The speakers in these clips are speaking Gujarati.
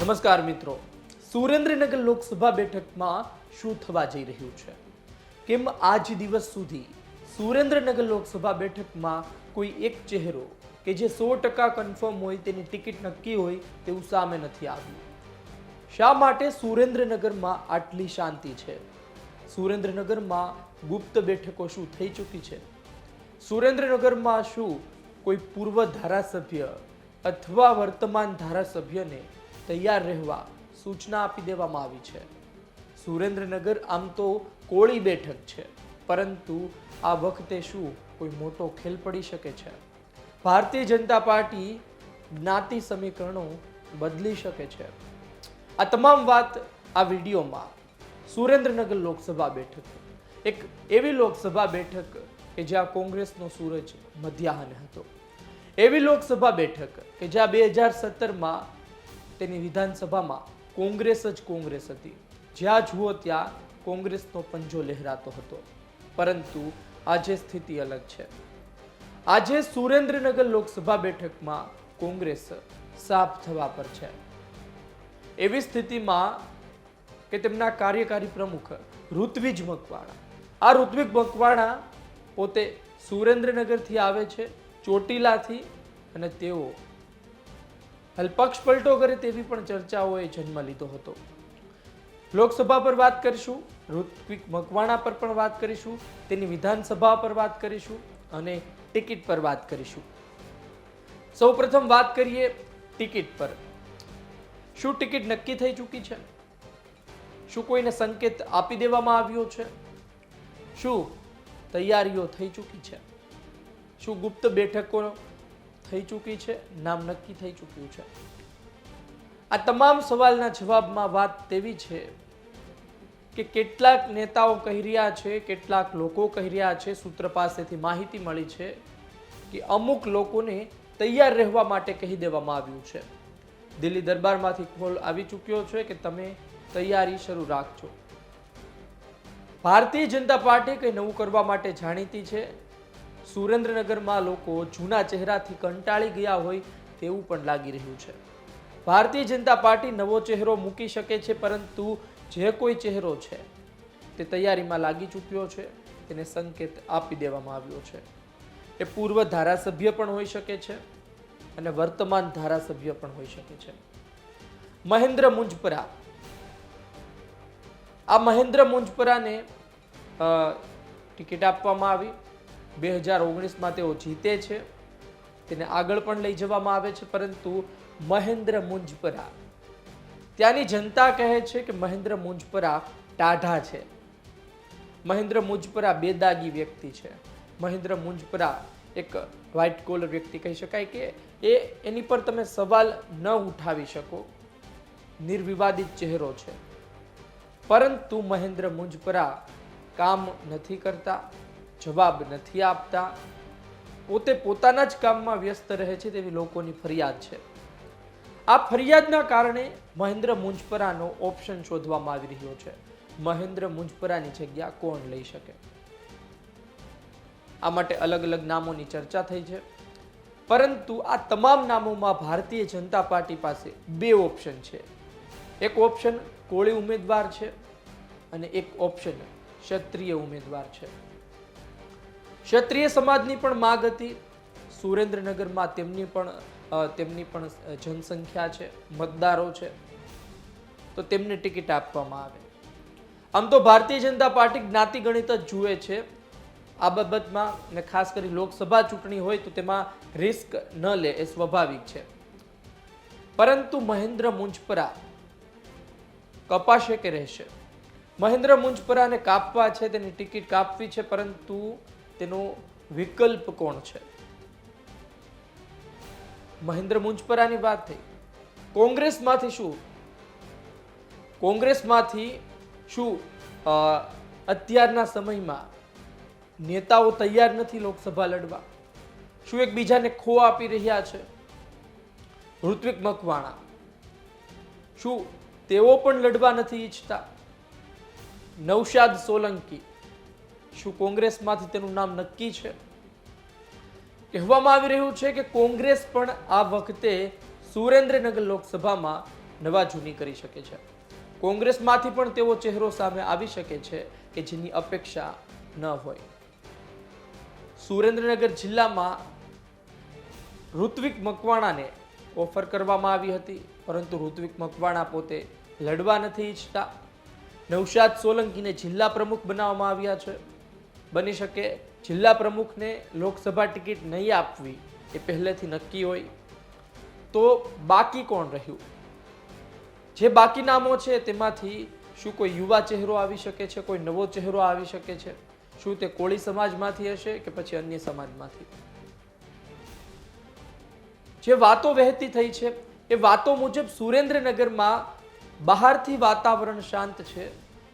નમસ્કાર મિત્રો, સુરેન્દ્રનગર લોકસભા બેઠકમાં શું થવા જઈ રહ્યું છે? કેમ આજ દિવસ સુધી સુરેન્દ્રનગર લોકસભા બેઠકમાં કોઈ એક ચહેરો કે જે 100% કન્ફર્મ હોય, તેની ટિકિટ નક્કી હોય તેવું સામે નથી આવ્યું? શા માટે સુરેન્દ્રનગરમાં આટલી શાંતિ છે? સુરેન્દ્રનગરમાં ગુપ્ત બેઠકો શું થઈ ચૂકી છે? સુરેન્દ્રનગરમાં શું કોઈ પૂર્વ ધારાસભ્ય અથવા વર્તમાન ધારાસભ્યને તૈયાર રહેવા સૂચના આપી દેવામાં આવી છે? સુરેન્દ્રનગર આમ તો કોળી બેઠક છે, પરંતુ આ વખતે શું કોઈ મોટો ખેલ પડી શકે છે? ભારતીય જનતા પાર્ટી જ્ઞાતિ સમીકરણો બદલી શકે છે? આ તમામ વાત આ વિડીયોમાં. સુરેન્દ્રનગર લોકસભા બેઠક એક એવી લોકસભા બેઠક કે જ્યાં કોંગ્રેસનો સૂરજ મધ્યાહન હતો, એવી લોકસભા બેઠક કે જ્યાં 2017માં તેની વિધાનસભામાં કોંગ્રેસ જ કોંગ્રેસ હતી, જ્યાં જુઓ ત્યાં કોંગ્રેસનો પંજો લહેરાતો હતો. પરંતુ આજે સ્થિતિ અલગ છે. આજે સુરેન્દ્રનગર લોકસભા બેઠકમાં કોંગ્રેસ સાફ થવા પર છે. એવી સ્થિતિમાં કે તેમના કાર્યકારી પ્રમુખ ઋત્વિજ મકવાણા, આ ઋત્વિજ મકવાણા પોતે સુરેન્દ્રનગરથી આવે છે, ચોટીલાથી, અને તેઓ પક્ષ પલટો કરે તેવી પણ ચર્ચાઓએ જન્મ લીધો હતો. લોકસભા પર વાત કરીશું, ઋત્વિજ મકવાણા પર પણ વાત કરીશું, તેની વિધાનસભા પર વાત કરીશું અને ટિકિટ પર વાત કરીશું. સૌપ્રથમ વાત કરીએ ટિકિટ પર. શું ટિકિટ નક્કી થઈ ચૂકી છે? શું કોઈને સંકેત આપી દેવામાં આવ્યો છે? શું તૈયારીઓ થઈ ચૂકી છે? શું ગુપ્ત બેઠકો થઈ ચૂકી છે? નામ નક્કી થઈ ચૂક્યું છે? આ તમામ સવાલના જવાબમાં વાત તેવી છે કે કેટલાક નેતાઓ કહી રહ્યા છે, કેટલાક લોકો કહી રહ્યા છે, સૂત્ર પાસેથી માહિતી મળી છે કે અમુક લોકોને તૈયાર રહેવા માટે કહી દેવામાં આવ્યું છે. દિલ્હી દરબારમાંથી કોલ આવી ચૂક્યો છે કે તમે તૈયારી શરૂ રાખજો. ભારતીય જનતા પાર્ટી કંઈ નવું કરવા માટે જાણીતી છે. સુરેન્દ્રનગરમાં લોકો જૂના ચહેરાથી કંટાળી ગયા હોય તેવું પણ લાગી રહ્યું છે. ભારતીય જનતા પાર્ટી નવો ચહેરો મૂકી શકે છે, પરંતુ જે કોઈ ચહેરો છે તે તૈયારીમાં લાગી ચૂક્યો છે, તેને સંકેત આપી દેવામાં આવ્યો છે. એ પૂર્વ ધારાસભ્ય પણ હોઈ શકે છે અને વર્તમાન ધારાસભ્ય પણ હોઈ શકે છે. મહેન્દ્ર મુંજપરા, આ મહેન્દ્ર મુંજપરાને ટિકિટ આપવામાં આવી. 2019માં તેઓ જીતે છે, તેને આગળ પણ લઈ જવામાં આવે છે, પરંતુ મહેન્દ્ર મુંજપરા, ત્યાંની જનતા કહે છે કે મહેન્દ્ર મુંજપરા ટાઢા છે, મહેન્દ્ર મુંજપરા બેદાગી વ્યક્તિ છે, મહેન્દ્ર મુંજપરા એક વ્હાઇટ કોલર વ્યક્તિ કહી શકાય કે એની પર તમે સવાલ ન ઉઠાવી શકો, નિર્વિવાદિત ચહેરો છે. પરંતુ મહેન્દ્ર મુંજપરા કામ નથી કરતા, જવાબ નથી આપતા, પોતે પોતાના જ કામમાં વ્યસ્ત રહે છે તેવી લોકોની ફરિયાદ છે. આ ફરિયાદના કારણે મહેન્દ્ર મુંજપરાનો ઓપ્શન શોધવામાં આવી રહ્યો છે. મહેન્દ્ર મુંજપરાની જગ્યા કોણ લઈ શકે? આ માટે અલગ અલગ નામોની ચર્ચા થઈ છે, પરંતુ આ તમામ નામોમાં ભારતીય જનતા પાર્ટી પાસે બે ઓપ્શન છે. એક ઓપ્શન કોળી ઉમેદવાર છે અને એક ઓપ્શન ક્ષત્રિય ઉમેદવાર છે. ક્ષત્રિય સમાજની પણ માંગ હતી. સુરેન્દ્રનગરમાં તેમની પણ જનસંખ્યા છે, મતદારો છે, તો તેમને ટિકિટ આપવામાં આવે. આમ તો ભારતીય જનતા પાર્ટી જ્ઞાતિ ગણિત જ જુએ છે આ બાબતમાં, અને ખાસ કરી લોકસભા ચૂંટણી હોય તો તેમાં રિસ્ક ન લે એ સ્વાભાવિક છે. પરંતુ મહેન્દ્ર મુંજપરા કપાશે કે રહેશે? મહેન્દ્ર મુંજપરાને કાપવા છે, તેની ટિકિટ કાપવી છે, પરંતુ તેનો વિકલ્પ કોણ છે? મહેન્દ્ર મુંજપરાની વાત થઈ. કોંગ્રેસમાંથી શું અત્યારના સમયમાં નેતાઓ તૈયાર નથી લોકસભા લડવા? શું એકબીજાને ખો આપી રહ્યા છે? ઋત્વિજ મકવાણા, શું તેઓ પણ લડવા નથી ઈચ્છતા? નૌશાદ સોલંકી, શું કોંગ્રેસમાંથી તેનું નામ નક્કી છે? કહેવામાં આવી રહ્યું છે કે કોંગ્રેસ પણ આ વખતે સુરેન્દ્રનગર લોકસભામાં નવા જૂની કરી શકે છે. કોંગ્રેસમાંથી પણ તેવો ચહેરો સામે આવી શકે છે કે જેની અપેક્ષા ન હોય. સુરેન્દ્રનગર જિલ્લામાં ઋત્વિક મકવાણાને ઓફર કરવામાં આવી હતી, પરંતુ ઋત્વિક મકવાણા પોતે લડવા નથી ઈચ્છતા. નૌશાદ સોલંકીને જિલ્લા પ્રમુખ બનાવવામાં આવ્યા છે. બની શકે જિલ્લા પ્રમુખને લોકસભા ટિકિટ નહીં આપવી એ પહેલેથી નક્કી હોય. તો બાકી કોણ રહ્યું? જે બાકી નામો છે તેમાંથી શું કોઈ યુવા ચહેરો આવી શકે છે, કોઈ નવો ચહેરો આવી શકે છે? શું તે કોળી સમાજમાંથી હશે કે પછી અન્ય સમાજમાંથી? જે વાતો વહેતી થઈ છે એ વાતો મુજબ સુરેન્દ્રનગરમાં બહારથી વાતાવરણ શાંત છે,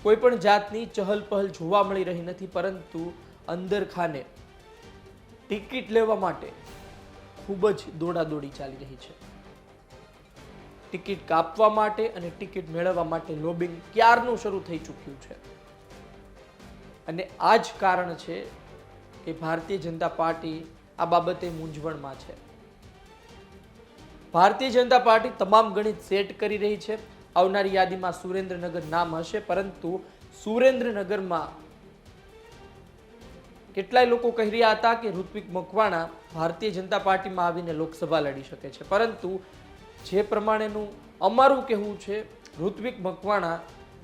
કોઈ પણ જાતની ચહલ પહલ જોવા મળી રહી નથી, પરંતુ અંદર ખાને ટિકિટ લેવા માટે ખૂબ જ દોડાદોડી ચાલી રહી છે. ટિકિટ કાપવા માટે અને ટિકિટ મેળવવા માટે લોબિંગ ક્યારનું શરૂ થઈ ચૂક્યું છે. અને આ જ કારણ છે કે ભારતીય જનતા પાર્ટી આ બાબતે મૂંઝવણમાં છે. ભારતીય જનતા પાર્ટી તમામ ગણિત સેટ કરી રહી છે. આવનારી યાદીમાં સુરેન્દ્રનગર નામ હશે, પરંતુ સુરેન્દ્રનગરમાં કેટલાય લોકો કહી રહ્યા હતા કે ઋત્વિક મકવાણા ભારતીય જનતા પાર્ટીમાં આવીને લોકસભા લડી શકે છે, પરંતુ જે પ્રમાણેનું અમારું કહેવું છે, ઋત્વિક મકવાણા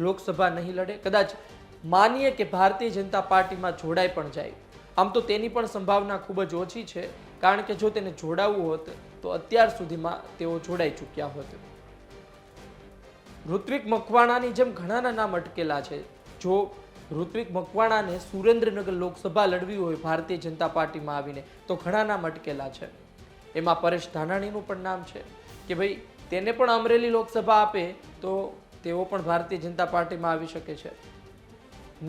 લોકસભા નહીં લડે. કદાચ માનીએ કે ભારતીય જનતા પાર્ટીમાં જોડાઈ પણ જાય, આમ તો તેની પણ સંભાવના ખૂબ જ ઓછી છે, કારણ કે જો તેને જોડાવવું હોત તો અત્યાર સુધીમાં તેઓ જોડાઈ ચૂક્યા હોત. ઋત્વિક મકવાણાની જેમ ઘણાના નામ અટકેલા છે. જો ઋત્વિક મકવાણાને સુરેન્દ્રનગર લોકસભા લડવી હોય ભારતીય જનતા પાર્ટીમાં આવીને તો ઘણા નામ અટકેલા છે. એમાં પરેશ ધાનાણીનું પણ નામ છે કે ભાઈ તેને પણ અમરેલી લોકસભા આપે તો તેઓ પણ ભારતીય જનતા પાર્ટીમાં આવી શકે છે.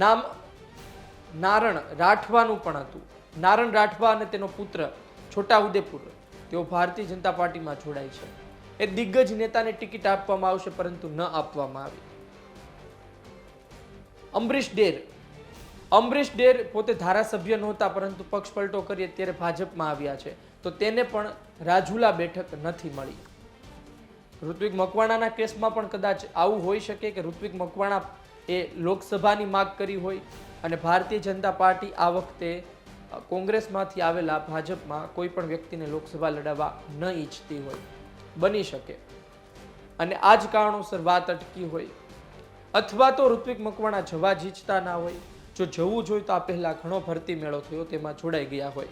નામ નારણ રાઠવાનું પણ હતું. નારણ રાઠવા અને તેનો પુત્ર છોટાઉદેપુર તેઓ ભારતીય જનતા પાર્ટીમાં જોડાય છે. એ દિગ્ગજ નેતાને ટિકિટ આપવામાં આવશે, પરંતુ ન આપવામાં આવી. અમરીશ ડેર પોતે ધારાસભ્ય નહોતા, પરંતુ પક્ષ પલટો કરી અત્યારે ભાજપમાં આવ્યા છે, તો તેને પણ રાજુલા બેઠક નથી મળી. ઋત્વિક મકવાણાના કેસમાં પણ કદાચ આવું હોઈ શકે કે ઋત્વિક મકવાણા એ લોકસભાની માંગ કરી હોય અને ભારતીય જનતા પાર્ટી આ વખતે કોંગ્રેસમાંથી આવેલા ભાજપમાં કોઈ પણ વ્યક્તિને લોકસભા લડાવવા ન ઈચ્છતી હોય. બની શકે અને આ જ કારણોસર વાત અટકી હોય, અથવા તો ઋત્વિક મકવાણા જવા જ ઈચ્છતા ના હોય. જો જવું જોઈએ તો આ પહેલા ઘણો ભરતી મેળો થયો, તેમાં જોડાઈ ગયા હોય.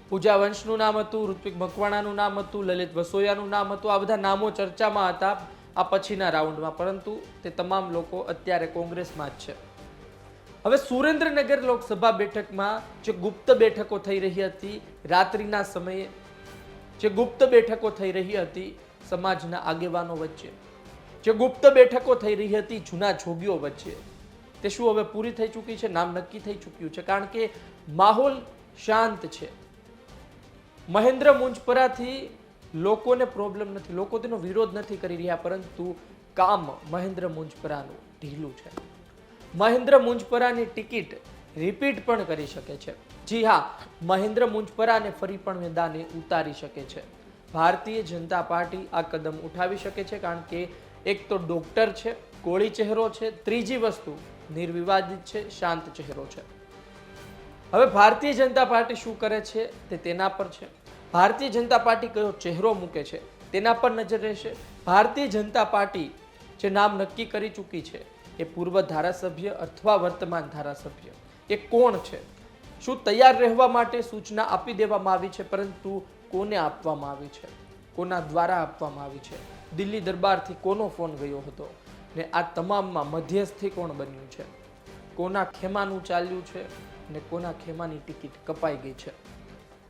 પૂજા વંશનું નામ હતું, ઋત્વિક મકવાણાનું નામ હતું, લલિત વસોયાનું નામ હતું. આ બધા નામો ચર્ચામાં હતા આ પછીના રાઉન્ડમાં, પરંતુ તે તમામ લોકો અત્યારે કોંગ્રેસમાં જ છે. હવે સુરેન્દ્રનગર લોકસભા બેઠકમાં જે ગુપ્ત બેઠકો થઈ રહી હતી રાત્રિના સમયે, જે ગુપ્ત બેઠકો થઈ રહી હતી સમાજના આગેવાનો વચ્ચે, જે ગુપ્ત બેઠકો થઈ રહી હતી જૂના જોગીઓ વચ્ચે, તે શું હવે પૂરી થઈ ચૂકી છે? નામ નક્કી થઈ ચૂક્યું છે, કારણ કે માહોલ શાંત છે. મહેન્દ્ર મુંજપરાથી લોકોને પ્રોબ્લેમ નથી, લોકો તેનો વિરોધ નથી કરી રહ્યા, પરંતુ કામ મહેન્દ્ર મુંજપરાનું ઢીલું છે. મહેન્દ્ર મુંજપરાની ટિકિટ રિપીટ પણ કરી શકે છે. જી હા, મહેન્દ્ર મુંજપરાને ફરી પણ મેદાને ઉતારી શકે છે. ભારતીય જનતા પાર્ટી આ કદમ ઉઠાવી શકે છે, કારણ કે એક તો ડોક્ટર છે, કોળી ચહેરો છે, ત્રીજી વસ્તુ નિર્વિવાદિત છે, શાંત ચહેરો છે. હવે ભારતીય જનતા પાર્ટી શું કરે છે તે તેના પર છે. ભારતીય જનતા પાર્ટી કયો ચહેરો મૂકે છે તેના પર નજર રહેશે. ભારતીય જનતા પાર્ટી જે નામ નક્કી કરી ચૂકી છે એ પૂર્વ ધારાસભ્ય અથવા વર્તમાન ધારાસભ્ય એ કોણ છે? શું તૈયાર રહેવા માટે સૂચના આપી દેવામાં આવી છે, પરંતુ કોને આપવામાં આવી છે, કોના દ્વારા આપવામાં આવી છે, દિલ્હી દરબારથી કોનો ફોન ગયો હતો, ને આ તમામમાં મધ્યસ્થી કોણ બન્યું છે, કોના ખેમાનું ચાલ્યું છે ને કોના ખેમાની ટિકિટ કપાઈ ગઈ છે?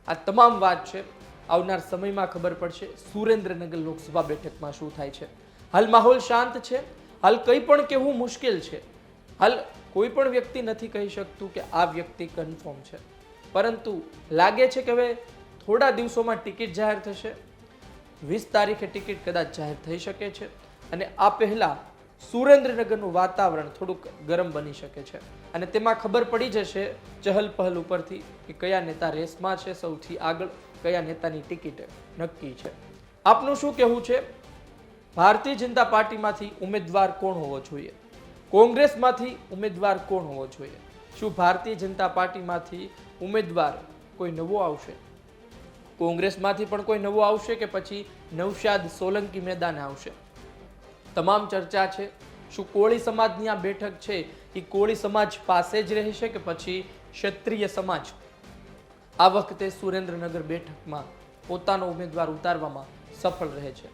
આ તમામ વાત છે આવનાર સમયમાં ખબર પડશે. સુરેન્દ્રનગર લોકસભા બેઠકમાં શું થાય છે? હાલ માહોલ શાંત છે, હાલ કંઈ પણ કહેવું મુશ્કેલ છે. હાલ કોઈ પણ વ્યક્તિ નથી કહી શકતું કે આ વ્યક્તિ કન્ફર્મ છે, પરંતુ લાગે છે કે હવે થોડા દિવસોમાં ટિકિટ જાહેર થશે. 20 તારીખે ટિકિટ કદાચ જાહેર થઈ શકે છે અને આ પહેલા સુરેન્દ્રનગરનું વાતાવરણ થોડુંક ગરમ બની શકે છે અને તેમાં ખબર પડી જશે ચહલ પહલ ઉપરથી કે કયા નેતા રેસમાં છે સૌથી આગળ, કયા નેતાની ટિકિટ નક્કી છે. આપનું શું કહેવું છે ભારતીય જનતા પાર્ટીમાંથી ઉમેદવાર કોણ હોવો જોઈએ? કોંગ્રેસમાંથી ઉમેદવાર કોણ હોવો જોઈએ? શું ભારતીય જનતા પાર્ટીમાંથી ઉમેદવાર કોઈ નવો આવશે? કોંગ્રેસમાંથી પણ કોઈ નવો આવશે કે પછી નૌશાદ સોલંકી મેદાને આવશે? તમામ ચર્ચા છે. શું કોળી સમાજની આ બેઠક છે એ કોળી સમાજ પાસે જ રહેશે કે પછી ક્ષત્રિય સમાજ આ વખતે સુરેન્દ્રનગર બેઠકમાં પોતાનો ઉમેદવાર ઉતારવામાં સફળ રહે છે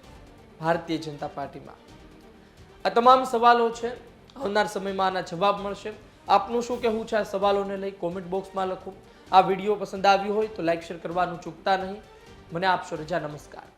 ભારતીય જનતા પાર્ટીમાં? આ તમામ સવાલો છે. આવનાર સમયમાં આના જવાબ મળશે. આપનું શું કહેવું છે આ સવાલોને લઈ કોમેન્ટ બોક્સમાં લખો. આ વિડીયો પસંદ આવ્યો હોય તો લાઈક શેર કરવાનું ચૂકતા નહીં. મને આપશો રજા. નમસ્કાર.